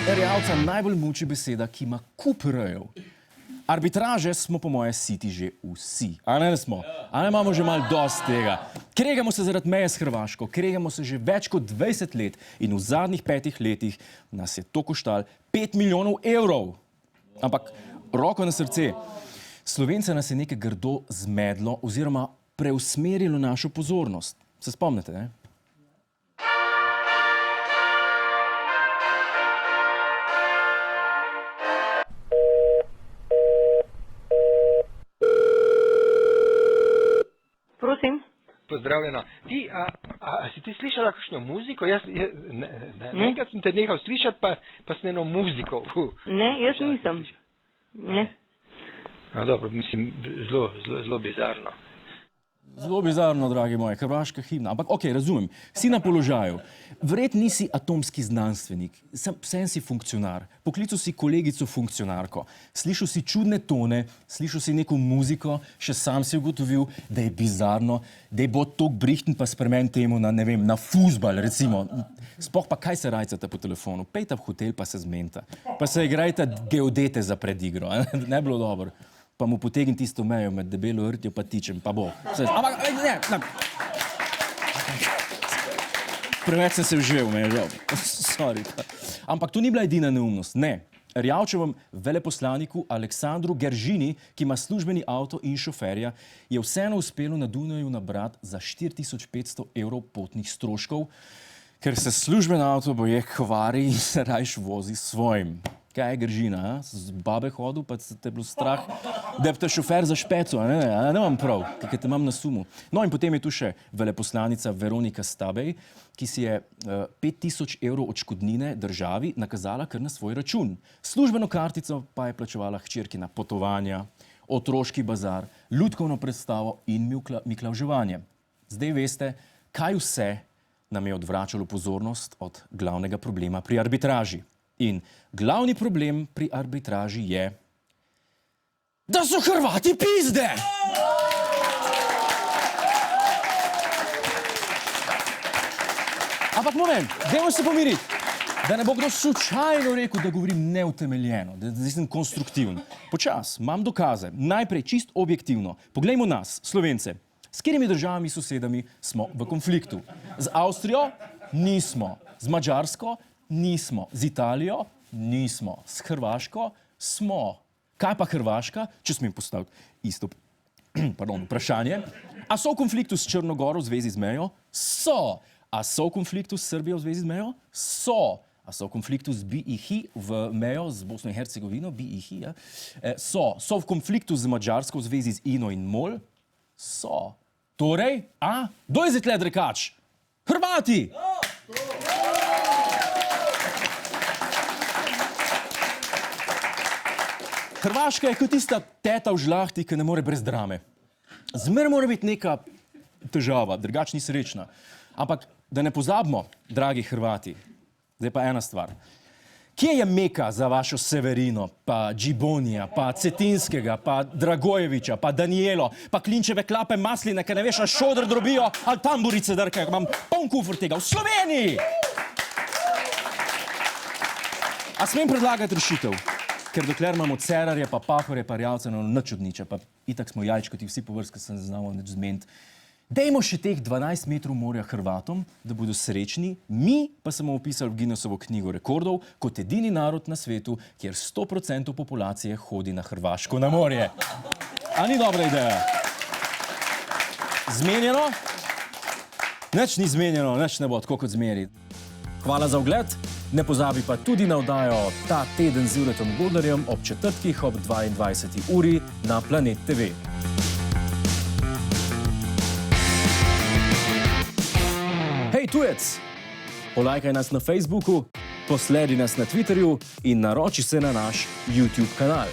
Erjavca najbolj muči beseda, ki ima kup r-jev. Arbitraže smo po moje siti že vsi. A ne smo? A ne imamo že malo dosti tega? Kregamo se zaradi meje s Hrvaško, kregamo se že več kot 20 let in v zadnjih 5 letih nas je to koštalo 5 milijonov evrov. Ampak roko na srce, Slovence nas je nekaj grdo zmedlo oziroma preusmerilo našo pozornost. Se spomnite, ne? Prosim. Pozdravljena. A si ti slišala kakšno muziko? Enkrat sem te nehal slišati, pa sem eno muziko. Ne, jaz nisem. Ne. Dobro, mislim, zelo bizarno. Zelo bizarno, dragi moji, hrvaška himna. Ampak okej, razumem, si na položaju. Verjetno nisi atomski znanstvenik, vsem si funkcionar. Poklical si kolegico funkcionarko. Slišal si čudne tone, slišal si neko muziko, še sam si ugotovil, da je bizarno, da je bo tok brihten pa spremen temu na, ne vem, na fuzbal, recimo. Sploh pa kaj se rajcate po telefonu? Pejta v hotel pa se zmenta. Pa se igrajte geodete za predigro. Ne bilo dobro. Pa mu potegni tisto mejo med debelo rtjo pa tičem, pa bo. Ampak, ne. Preveč sem se vžel, me je žal. Sorry. Ampak to ni bila edina neumnost, ne. Erjavčevem veleposlaniku Aleksandru Geržini, ki ima službeni avto in šoferja, je vseeno uspelo na Dunaju nabrati za 4500 evrov potnih stroškov, ker se služben avto boje kvari in se rajš vozi s svojim. Kaj je Geržina, z babe hodil, pa te je bilo strah, da bi te šofer zašpecal, ne imam prav, kaj te imam na sumu. No in potem je tu še veleposlanica Veronika Stabej, ki si je 5000 evrov odškodnine državi nakazala kar na svoj račun. Službeno kartico pa je plačevala hčerkina potovanja, otroški bazar, lutkovno predstavo in miklavževanje. Zdaj veste, kaj vse nam je odvračalo pozornost od glavnega problema pri arbitraži. In glavni problem pri arbitraži je, da so Hrvati pizde! Ampak moment, dajmo se pomiriti, da ne bo kdo slučajno rekel, da govorim neutemeljeno, da nisem konstruktiven. Počas, imam dokaze, najprej čist objektivno. Poglejmo nas, Slovence, s katerimi državami sosedami smo v konfliktu. Z Avstrijo? Nismo. Z Madžarsko? Nismo. Z Italijo? Nismo. S Hrvaško? Smo. Kaj pa Hrvaška, če smem postaviti isto vprašanje? A so v konfliktu s Črno Goro v zvezi z mejo? So. A so v konfliktu s Srbijo v zvezi z mejo? So. A so v konfliktu z BiH v mejo z Bosno in Hercegovino? BiH, ja? So. So v konfliktu z Madžarsko v zvezi z INO in MOL? So. Torej, kdo je zdaj tle drekač? Hrvati! Hrvaška je kot tista teta v žlahti, ki ne more brez drame. Zmer mora biti neka težava, drugače ni srečna. Ampak da ne pozabimo, dragi Hrvati, zdaj pa ena stvar. Kje je Meka za vašo Severino, pa Džibonija, pa Cetinskega, pa Dragojeviča, pa Danijelo, pa Klinčeve klape masline, ki ne veš, ali šodr drobijo, ali tamburice drkajo, imam poln kufer tega. V Sloveniji! A smem predlagati rešitev? Ker dokler imamo Cerarje, pa Pahorje, pa Erjavce, nič od niča, pa itak smo jajčkoti vsi po vrsti, se ne znamo nič zmeniti. Dajmo še teh 12 metrov morja Hrvatom, da bodo srečni, mi pa smo opisali v Guinnessovo knjigo rekordov kot edini narod na svetu, kjer 100% populacije hodi na Hrvaško na morje. A ni dobra ideja? Zmenjeno? Nič ni zmenjeno, nič ne bo tako kot zmeri. Hvala za ogled, ne pozabi pa tudi na oddajo Ta teden z Juretom Godlerjem ob četrtkih ob 22. uri na Planet TV. Hej tujec, polajkaj nas na Facebooku, posledi nas na Twitterju in naroči se na naš YouTube kanal.